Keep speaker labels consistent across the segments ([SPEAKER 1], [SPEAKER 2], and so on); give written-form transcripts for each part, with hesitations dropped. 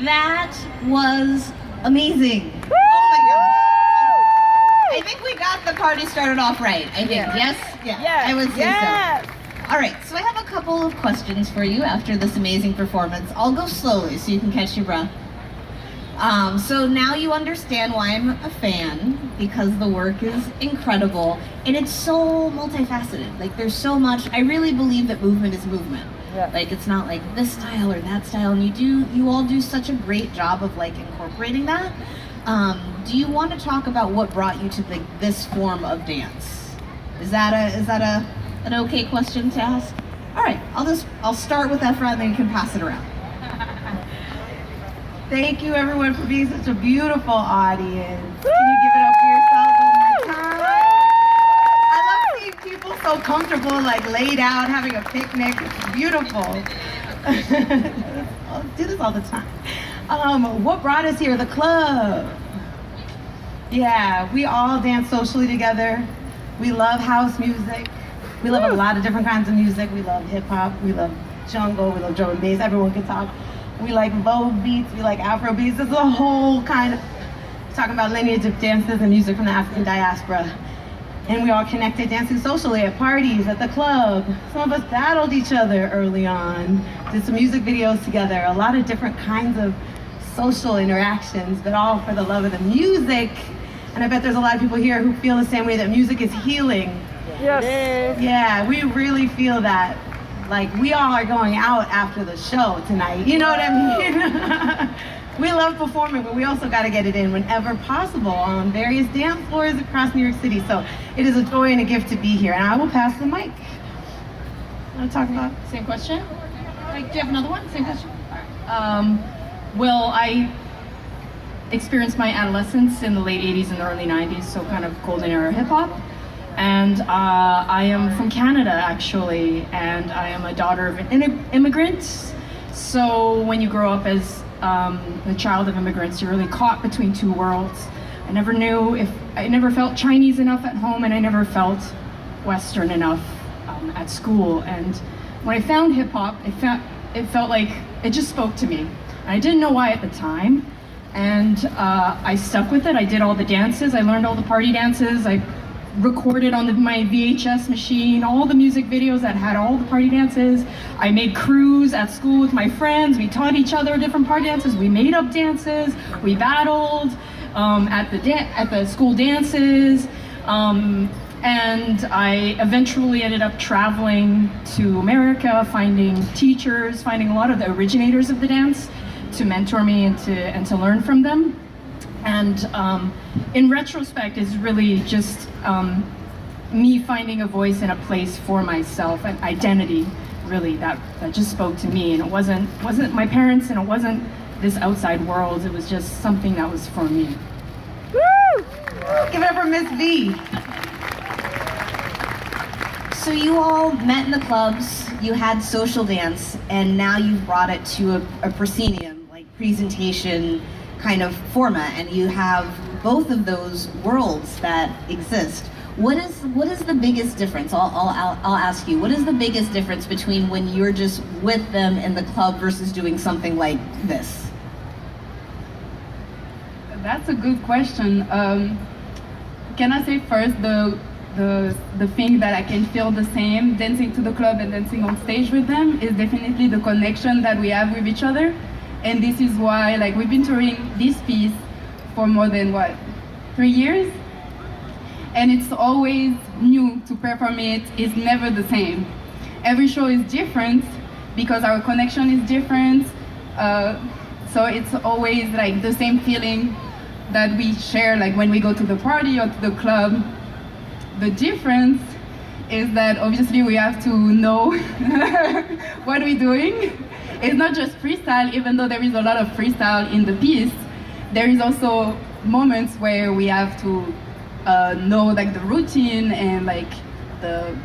[SPEAKER 1] That was amazing. Oh my gosh. I think we got the party started off right. I think, yes? Yeah, I would say so. All right, so I have a couple of questions for you after this amazing performance. I'll go slowly so you can catch your breath. So now you understand why I'm a fan, because the work is incredible and it's so multifaceted. Like, there's so much. I really believe that movement is movement. Yeah. Like, it's not like this style or that style, and you all do such a great job of like incorporating that. Do you want to talk about what brought you to this form of dance? Is that an okay question to ask? All right, I'll start with Ephrat and then you can pass it around.
[SPEAKER 2] Thank you everyone for being such a beautiful audience. Can you give it up for yourselves one more time? I love seeing people so comfortable, like laid out, having a picnic. It's beautiful. I'll do this all the time. What brought us here? The club. Yeah, we all dance socially together. We love house music. We love a lot of different kinds of music. We love hip hop. We love jungle. We love drum and bass. Everyone can talk. We like Vogue beats, we like Afro beats. There's a whole kind of, talking about lineage of dances and music from the African diaspora. And we all connected dancing socially at parties, at the club. Some of us battled each other early on, did some music videos together, a lot of different kinds of social interactions, but all for the love of the music. And I bet there's a lot of people here who feel the same way, that music is healing.
[SPEAKER 3] Yes.
[SPEAKER 2] Yeah, we really feel that. Like, we all are going out after the show tonight, you know what I mean? We love performing, but we also got to get it in whenever possible on various dance floors across New York City. So it is a joy and a gift to be here, and I will pass the mic. Want to talk about?
[SPEAKER 3] Same question? Do you have another one? Same question? Well, I experienced my adolescence in the late 80s and the early 90s, so kind of golden era hip hop. And I am from Canada, actually, and I am a daughter of an immigrant. So when you grow up as the child of immigrants, you're really caught between two worlds. I never felt Chinese enough at home, and I never felt Western enough at school. And when I found hip hop, it felt like it just spoke to me. And I didn't know why at the time, and I stuck with it. I did all the dances. I learned all the party dances. I recorded on my VHS machine all the music videos that had all the party dances. I made crews at school with my friends. We taught each other different party dances. We made up dances. We battled at the school dances. And I eventually ended up traveling to America, finding teachers, finding a lot of the originators of the dance to mentor me and to learn from them. And in retrospect, it's really just me finding a voice and a place for myself, an identity, really, that just spoke to me. And it wasn't my parents, and it wasn't this outside world. It was just something that was for me.
[SPEAKER 2] Woo! Give it up for Miss V.
[SPEAKER 1] So you all met in the clubs, you had social dance, and now you've brought it to a proscenium, like presentation kind of format, and you have both of those worlds that exist. What is the biggest difference? I'll ask you, what is the biggest difference between when you're just with them in the club versus doing something like this?
[SPEAKER 4] That's a good question. Can I say first the thing that I can feel the same dancing to the club and dancing on stage with them is definitely the connection that we have with each other. And this is why, like, we've been touring this piece for more than 3 years, and it's always new to perform it. It's never the same. Every show is different because our connection is different. So it's always like the same feeling that we share, like when we go to the party or to the club. The difference is that obviously we have to know what we're doing. It's not just freestyle, even though there is a lot of freestyle in the piece. There is also moments where we have to know like the routine and like the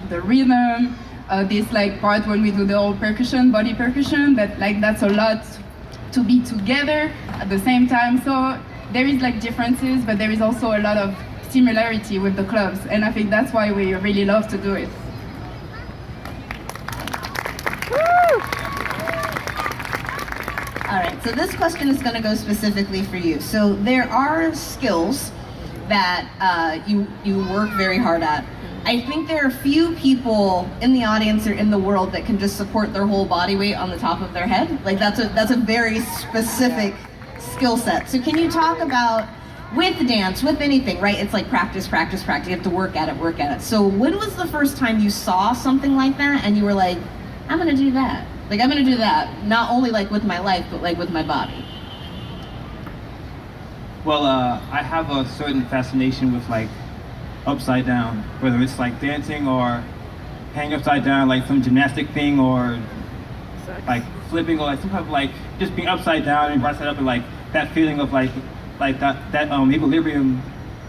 [SPEAKER 4] rhythm. This like part when we do the whole percussion, body percussion, that's a lot to be together at the same time. So there is like differences, but there is also a lot of similarity with the clubs, and I think that's why we really love to do it.
[SPEAKER 1] All right, So this question is going to go specifically for you. So there are skills that you work very hard at. I think there are few people in the audience or in the world that can just support their whole body weight on the top of their head. Like that's a very specific skill set. So can you talk about, with dance, with anything, right? It's like practice, practice, practice. You have to work at it, work at it. So when was the first time you saw something like that and you were like, I'm gonna do that. Like I'm gonna do that, not only like with my life, but like with my body.
[SPEAKER 5] Well, I have a certain fascination with like upside down, whether it's like dancing or hanging upside down, like some gymnastic thing, or like flipping, or like some kind of like just being upside down and right side up, and like that feeling of like that equilibrium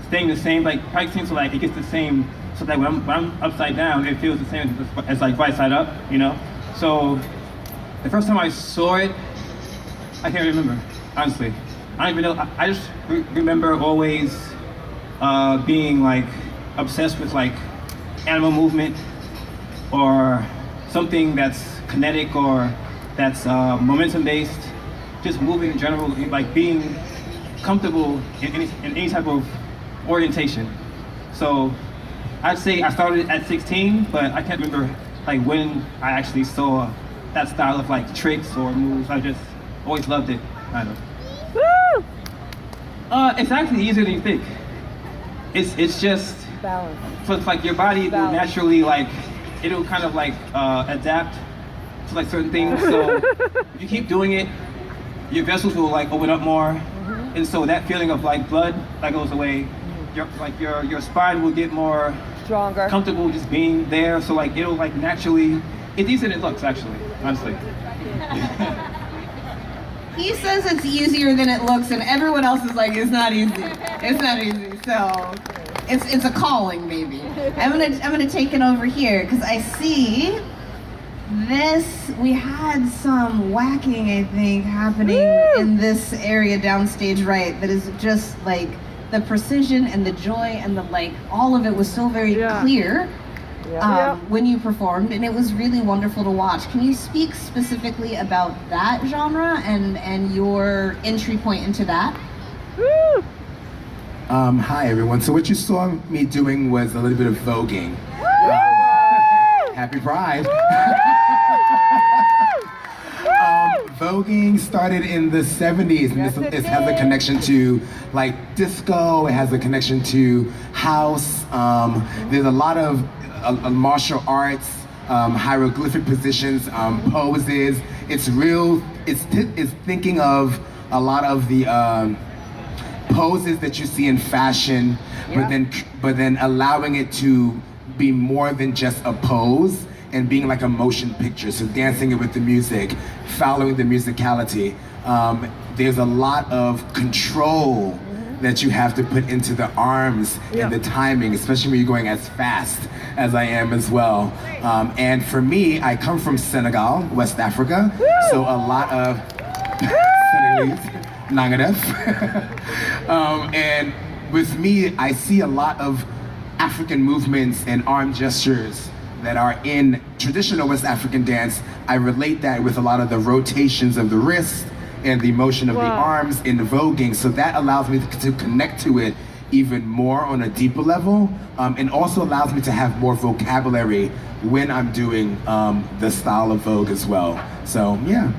[SPEAKER 5] staying the same, like practicing so like it gets the same, so that when I'm upside down, it feels the same as like right side up, you know? So the first time I saw it, I can't remember, honestly. I don't even know, I just remember always being like obsessed with like animal movement or something that's kinetic or that's momentum based, just moving in general, like being comfortable in any type of orientation. So I'd say I started at 16, but I can't remember like when I actually saw that style of like tricks or moves. I just always loved it, kind of. Woo! It's actually easier than you think. It's just balance. So it's like your body will naturally like, it'll kind of like adapt to like certain things. So if you keep doing it, your vessels will like open up more, and so that feeling of like blood that goes away. Your spine will get more stronger, comfortable just being there. So like it'll like naturally, it's easier than it looks actually, honestly.
[SPEAKER 1] He says it's easier than it looks, and everyone else is like, it's not easy. It's not easy. So it's a calling, maybe. I'm gonna take it over here because I see this. We had some whacking, I think, happening in this area downstage right. That is just like the precision and the joy and the like. All of it was so very clear. When you performed, and it was really wonderful to watch. Can you speak specifically about that genre and your entry point into that?
[SPEAKER 6] Hi everyone. So what you saw me doing was a little bit of voguing. Happy Pride. Voguing started in the 70s, and this has a connection to like disco. It has a connection to house. There's a lot of martial arts, hieroglyphic positions, poses. It's real. It's thinking of a lot of the poses that you see in fashion, but then allowing it to be more than just a pose and being like a motion picture. So dancing it with the music, following the musicality. There's a lot of control that you have to put into the arms and the timing, especially when you're going as fast as I am as well. And for me, I come from Senegal, West Africa, so a lot of Senegalese, Nangadef. And with me, I see a lot of African movements and arm gestures that are in traditional West African dance. I relate that with a lot of the rotations of the wrist and the motion of the arms in the voguing, so that allows me to connect to it even more on a deeper level, and also allows me to have more vocabulary when I'm doing the style of Vogue as well. So yeah.